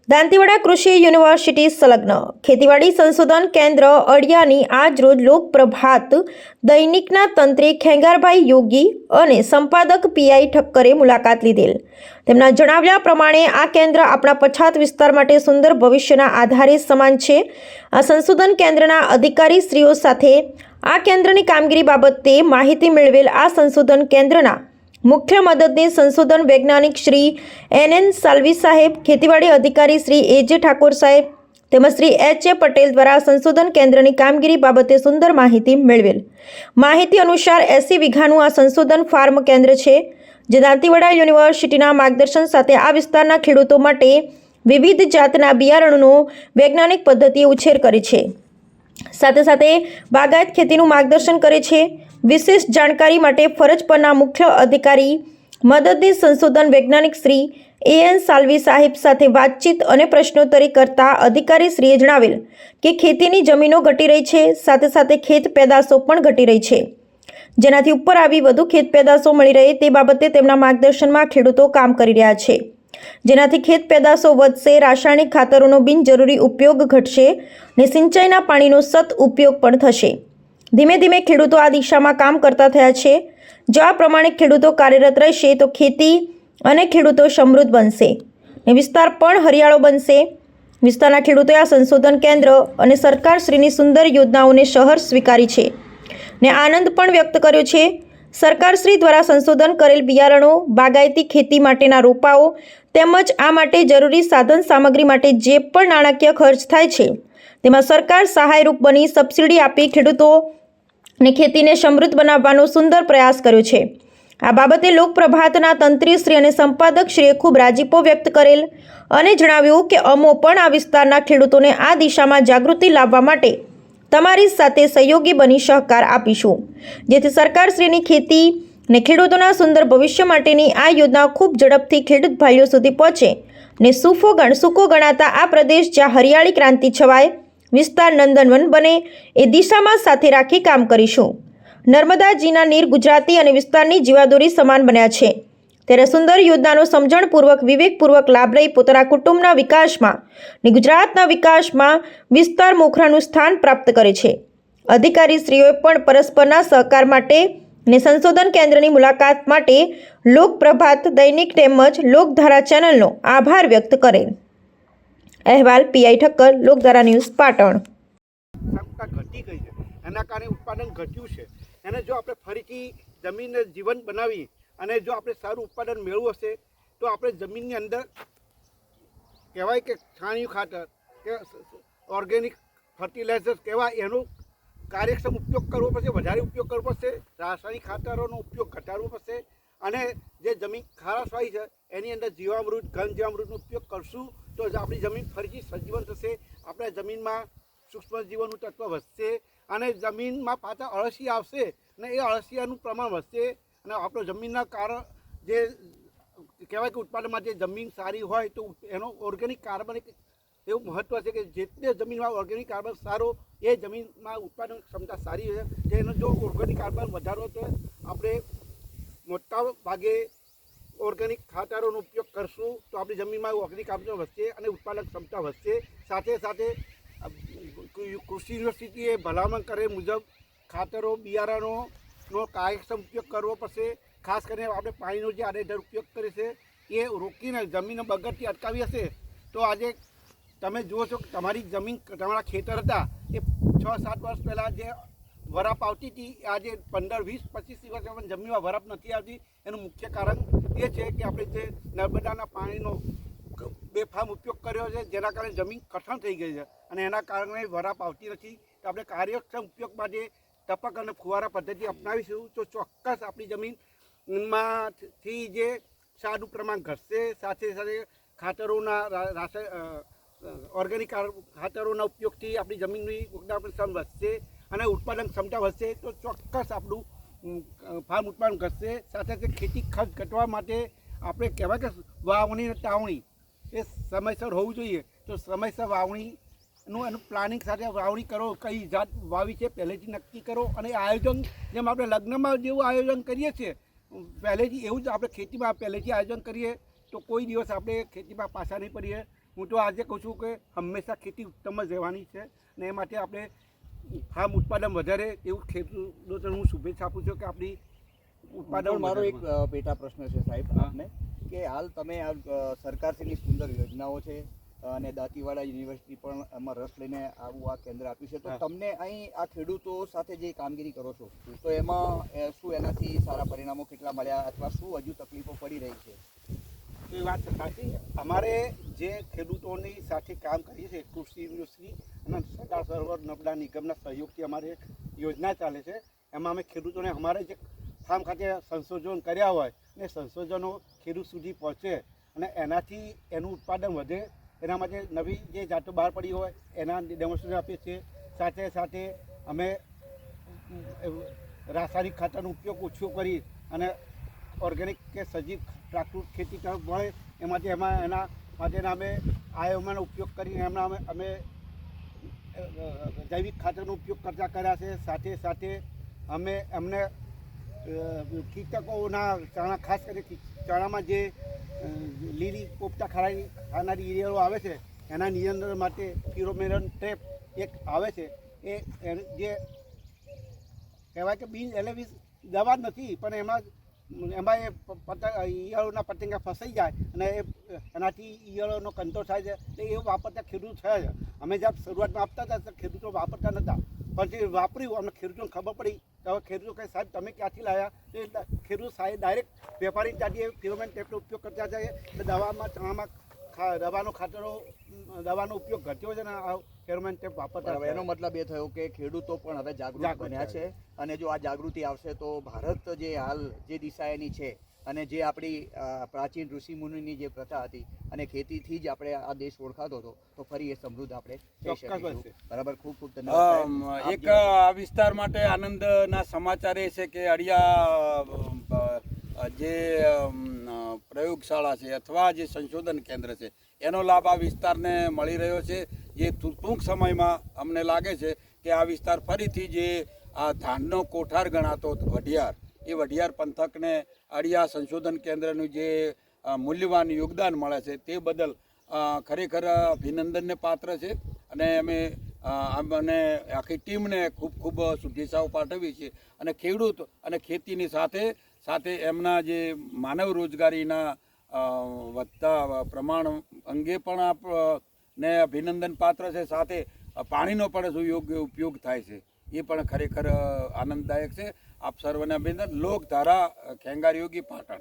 દાંતીવાડા કૃષિ યુનિવર્સિટી સંલગ્ન ખેતીવાડી સંશોધન કેન્દ્ર અડિયાની આજરોજ લોકપ્રભાત દૈનિકના તંત્રી ખેંગારભાઈ યોગી અને સંપાદક પીઆઈ ઠક્કરે મુલાકાત લીધેલ। તેમના જણાવ્યા પ્રમાણે આ કેન્દ્ર આપણા પછાત વિસ્તાર માટે સુંદર ભવિષ્યના આધારે સમાન છે। આ સંશોધન કેન્દ્રના અધિકારીશ્રીઓ સાથે આ કેન્દ્રની કામગીરી બાબતે માહિતી મેળવેલ। આ સંશોધન કેન્દ્રના मुख्य मददनीश संशोधन वैज्ञानिक श्री एन सालवी साहेब, खेतीवाड़ी अधिकारी श्री एजे ठाकुर साहेब તેમજ શ્રી એચ એ પટેલ દ્વારા સંશોધન કેન્દ્રની કામગીરી બાબતે સુંદર માહિતી મેળવેલ। માહિતી અનુસાર 80 વીઘાનું આ સંશોધન ફાર્મ કેન્દ્ર છે, જે દાંતીવાડા યુનિવર્સિટીના માર્ગદર્શન સાથે આ વિસ્તારના ખેડૂતો માટે વિવિધ જાતના બિયારણનો વૈજ્ઞાનિક પદ્ધતિએ ઉછેર કરે છે, સાથે સાથે બાગાયત ખેતીનું માર્ગદર્શન કરે છે। विशेष जानकारी माटे फरज परना मुख्य अधिकारी मददनीश संशोधन वैज्ञानिक श्री एन सालवी साहेब साथे बातचीत और प्रश्नोत्तरी करता अधिकारी श्रीए जणावेल कि खेतीनी जमीनो घटी रही है, साथे साथे खेत पेदाशो पण घटी रही है, जेनाथी उपर आवी वधु खेत पेदाशो मळी रहे ते बाबते तेमना मार्गदर्शनमां खेडूतो काम करी रह्या छे, जेनाथी खेत पेदाशो वधशे, रासायणिक खातरोनो बिनजरूरी उपयोग घटशे ने सिंचाईना पाणीनो सत उपयोग पण थशे। धीमे धीमे खेडूतो आ दिशाમાં કામ કરતા થયા છે। જો આ પ્રમાણે ખેડૂતો કાર્યરત રહેશે તો ખેતી અને ખેડૂતો સમૃદ્ધ બનશે ને વિસ્તાર પણ હરિયાળો બનશે। વિસ્તારના ખેડૂતોએ આ સંશોધન કેન્દ્ર અને સરકારશ્રીની સુંદર યોજનાઓને શહર સ્વીકારી છે ને આનંદ પણ વ્યક્ત કર્યો છે। સરકારશ્રી દ્વારા સંશોધન કરેલ બિયારણો, બાગાયતી ખેતી માટેના રોપાઓ તેમજ આ માટે જરૂરી સાધન સામગ્રી માટે જે પણ નાણાકીય ખર્ચ થાય છે તેમાં સરકાર સહાયરૂપ બની સબસિડી આપી ખેડૂતો ने खेती ने समृद्ध बनावવાનો सुंदर प्रयास कर्यो छे। आ बाबते लोकप्रभातना तंत्रीश्री अने संपादकश्रीए खूब राजीपो व्यक्त करेल अने जणाव्युं के अमो पण आ विस्ताરના ખેડૂતોને આ દિશામાં જાગૃતિ લાવવા માટે તમારી સાથે સહયોગી બની સહકાર આપીશું, જેથી સરકારશ્રીની ખેતી ને ખેડૂતોના સુંદર ભવિષ્ય માટેની આ યોજના ખૂબ ઝડપથી ખેડૂત ભાઈઓ સુધી પહોંચે ને સૂકો ગણાતા આ પ્રદેશ જ્યાં હરિયાળી ક્રાંતિ છવાય, વિસ્તાર નંદનવન બને એ દિશામાં સાથે રાખી કામ કરીશું। નર્મદાજીના નીર ગુજરાતી અને વિસ્તારની જીવાદોરી સમાન બન્યા છે, ત્યારે સુંદર યોજનાનો સમજણપૂર્વક વિવેકપૂર્વક લાભ લઈ પોતાના કુટુંબના વિકાસમાં અને ગુજરાતના વિકાસમાં વિસ્તાર મોખરાનું સ્થાન પ્રાપ્ત કરે છે। અધિકારીશ્રીઓએ પણ પરસ્પરના સહકાર માટે અને સંશોધન કેન્દ્રની મુલાકાત માટે લોકપ્રભાત દૈનિક તેમજ લોકધારા ચેનલનો આભાર વ્યક્ત કરેલ। अहवाल पीआई ठक्कर, लोकधारा न्यूज़, पाटण। क्षमता घटी गई है, एना कारणे उत्पादन घट्યું છે। એને જો આપણે ફરીથી જમીનને જીવંત બનાવી અને જો આપણે સારું ઉત્પાદન મેળવવું હશે તો આપણે જમીનની અંદર કહેવાય કે છાણિયું ખાતર કે ઓર્ગેનિક ફર્ટિલાઇઝર્સ કહેવાય એનો કાર્યક્ષમ ઉપયોગ કરવો પડશે, વધારે ઉપયોગ કરવો પડશે, રાસાયણિક ખાતરોનો ઉપયોગ ઘટાડવો પડશે અને જે જમીન ખારાશવાળી છે એની અંદર જીવામૃત, ઘન જીવામૃતનો ઉપયોગ કરશું તો આપણી જમીન ફરીથી સજીવન થશે, આપણા જમીનમાં સૂક્ષ્મ જીવનનું તત્વ વધશે અને જમીનમાં પાછા અળસિયા આવશે અને એ અળસિયાનું પ્રમાણ વધશે અને આપણો જમીનના કારણ જે કહેવાય કે ઉત્પાદન માટે જમીન સારી હોય તો એનો ઓર્ગેનિક કાર્બન એક એવું મહત્ત્વ છે કે જેટલે જમીનમાં ઓર્ગેનિક કાર્બન સારો એ જમીનમાં ઉત્પાદન ક્ષમતા સારી છે। જેનો જો ઓર્ગેનિક કાર્બન વધારો તો આપણે મોટા ભાગે ઓર્ગેનિક ખાતરોનો ઉપયોગ કરશું તો આપણી જમીનમાં ઓર્ગેનિક કાર્બન વધશે અને ઉત્પાદન ક્ષમતા વધશે। સાથે સાથે કૃષિ યુનિવર્સિટીએ ભલામણ કરે મુજબ ખાતરો, બિયારણોનો કાર્યક્ષમ ઉપયોગ કરવો પડશે। ખાસ કરીને આપણે પાણીનો જે આડેધડ ઉપયોગ કરે છે એ રોકીને જમીન બગડતી અટકાવી હશે તો આજે તમે જુઓ છો કે તમારી જમીન, તમારા ખેતર હતા એ 6-7 વર્ષ પહેલાં જે વરાપ આવતી હતી આજે 15, 20, 25 વર્ષ જમીનમાં વરાપ નથી આવતી। એનું મુખ્ય કારણ એ છે કે આપણે જે નર્મદાના પાણીનો બેફામ ઉપયોગ કર્યો છે, જેના કારણે જમીન કઠણ થઈ ગઈ છે અને એના કારણે વરાપ આવતી નથી। તો આપણે કાર્યક્ષમ ઉપયોગ માટે ટપક અને ફુવારા પદ્ધતિ અપનાવીશું તો ચોક્કસ આપણી જમીનમાંથી જે ક્ષારનું પ્રમાણ ઘટશે, સાથે સાથે ખાતરોના ઓર્ગેનિક ખાતરોના ઉપયોગથી આપણી જમીનની ઉત્પાદન વધશે અને ઉત્પાદન ક્ષમતા વધશે તો ચોક્કસ આપણું ફાર્મ ઉત્પાદન ઘટશે। સાથે સાથે ખેતી ખર્ચ ઘટવા માટે આપણે કહેવાય કે વાવણી અને તાવણી એ સમયસર હોવું જોઈએ, તો સમયસર વાવણીનું એનું પ્લાનિંગ સાથે વાવણી કરો, કઈ જાત વાવી છે પહેલેથી નક્કી કરો અને આયોજન જેમ આપણે લગ્નમાં જેવું આયોજન કરીએ છીએ પહેલેથી એવું જ આપણે ખેતીમાં પહેલેથી આયોજન કરીએ તો કોઈ દિવસ આપણે ખેતીમાં પાછા નહીં પડીએ। હું તો આજે કહું છું કે હંમેશા ખેતી ઉત્તમ જ રહેવાની છે ને એ માટે આપણે ફાર્મ ઉત્પાદન વધારે એવું ખેડૂતોને હું શુભેચ્છા આપું છું કે આપણી ઉત્પાદન મારો એક વધારવામાં. પેટા પ્રશ્ન છે સાહેબ હા. આપને કે હાલ તમે આ સરકારશ્રીની સુંદર યોજનાઓ છે અને દાંતીવાડા યુનિવર્સિટી પણ એમાં રસ લઈને આવું આ કેન્દ્ર આપ્યું છે તો હા. તમને અહીં આ ખેડૂતો સાથે જે કામગીરી કરો છો તો એમાં શું એનાથી સારા પરિણામો કેટલા મળ્યા અથવા શું હજુ તકલીફો પડી રહી છે? તો એ વાત સાચી. અમારે જે ખેડૂતોની સાથે કામ કરીએ છીએ કૃષિ યુનિવર્સિટી અને સરદાર સરોવર નર્મદા નિગમના સહયોગથી અમારે યોજના ચાલે છે. એમાં અમે ખેડૂતોને અમારે જે ફાર્મ ખાતે સંશોધન કર્યા હોય ને સંશોધનો ખેડૂત સુધી પહોંચે અને એનાથી એનું ઉત્પાદન વધે એના માટે નવી જે જાતો બહાર પડી હોય એના ડેમોન્સ્ટ્રેશન આપીએ છીએ. સાથે સાથે અમે રાસાયણિક ખાતરનો ઉપયોગ ઓછો કરી અને ઓર્ગેનિક કે સજીવ પ્રાકૃતિક ખેતી તરફ મળે એ માટે એના માટેના અમે આયોમાનો ઉપયોગ કરીને અમે જૈવિક ખાતરનો ઉપયોગ કરતા કર્યા છે. સાથે સાથે અમે એમને કીટકોના ચણા ખાસ કરીને ચણામાં જે લીલી પોપટા ખાનારી ઈયળો આવે છે એના નિયંત્રણ માટે ફિરોમેરન ટ્રેપ એક આવે છે એ જે કહેવાય કે બિન એલેવિસ દવા નથી પણ એમાં એ ઈયળોના પતંગા ફસાઈ જાય અને એનાથી ઈયળોનો કંટ્રોલ થાય છે એટલે એ વાપરતા ખેડૂત થયા છે. અમે જ્યાં શરૂઆતમાં આપતા હતા તો ખેડૂતો વાપરતા નહોતા પણ જે વાપર્યું અમને ખેડૂતોને ખબર પડી તો હવે ખેડૂતો કહે સાહેબ તમે ક્યાંથી લાવ્યા તો એ ખેડૂત સાહેબ ડાયરેક્ટ વેપારી ત્યાંથી ફિરોમેન ટેપનો ઉપયોગ કરતા જાય એટલે દવામાં ચણામાં દવાનો ઉપયોગ ઘટ્યો છે ને આ ફિરોમેન ટેપ વાપરતા બરાબર. એનો મતલબ એ થયો કે ખેડૂતો પણ હવે જાગૃત બન્યા છે અને જો આ જાગૃતિ આવશે તો ભારત જે હાલ જે દિશાએની છે અને જે આપણી પ્રાચીન ઋષિ મુનિની જે પ્રથા હતી અને ખેતીથી જ આપણે આ દેશ ઓળખાતો હતો તો ફરી એ સમૃદ્ધ આપણે થઈ ચોક્કસ શકીશું. બનશે. બરાબર. ખૂબ ખૂબ ધન્યવાદ સાહેબ. એક આ વિસ્તાર માટે આનંદના સમાચાર એ છે કે અડિયા જે પ્રયોગશાળા છે અથવા જે સંશોધન કેન્દ્ર છે એનો લાભ આ વિસ્તારને મળી રહ્યો છે. જે ટૂંક સમયમાં અમને લાગે છે કે આ વિસ્તાર ફરીથી જે આ ધાનનો કોઠાર ગણાતો વઢિયાર એ વઢિયાર પંથકને અડિયા સંશોધન કેન્દ્રનું જે મૂલ્યવાન યોગદાન મળે છે તે બદલ ખરેખર અભિનંદનને પાત્ર છે અને અમે આખી ટીમને ખૂબ ખૂબ શુભેચ્છાઓ પાઠવીએ છીએ અને ખેડૂત અને ખેતીની સાથે એમના જે માનવ રોજગારીના વધતા પ્રમાણ અંગે પણ આપને અભિનંદન પાત્ર છે. સાથે પાણીનો પણ સુયોગ્ય ઉપયોગ થાય છે એ પણ ખરેખર આનંદદાયક છે. આપ સર્વને અભિનંદન. લોકધારા ખેંગાર યોગી પાટણ.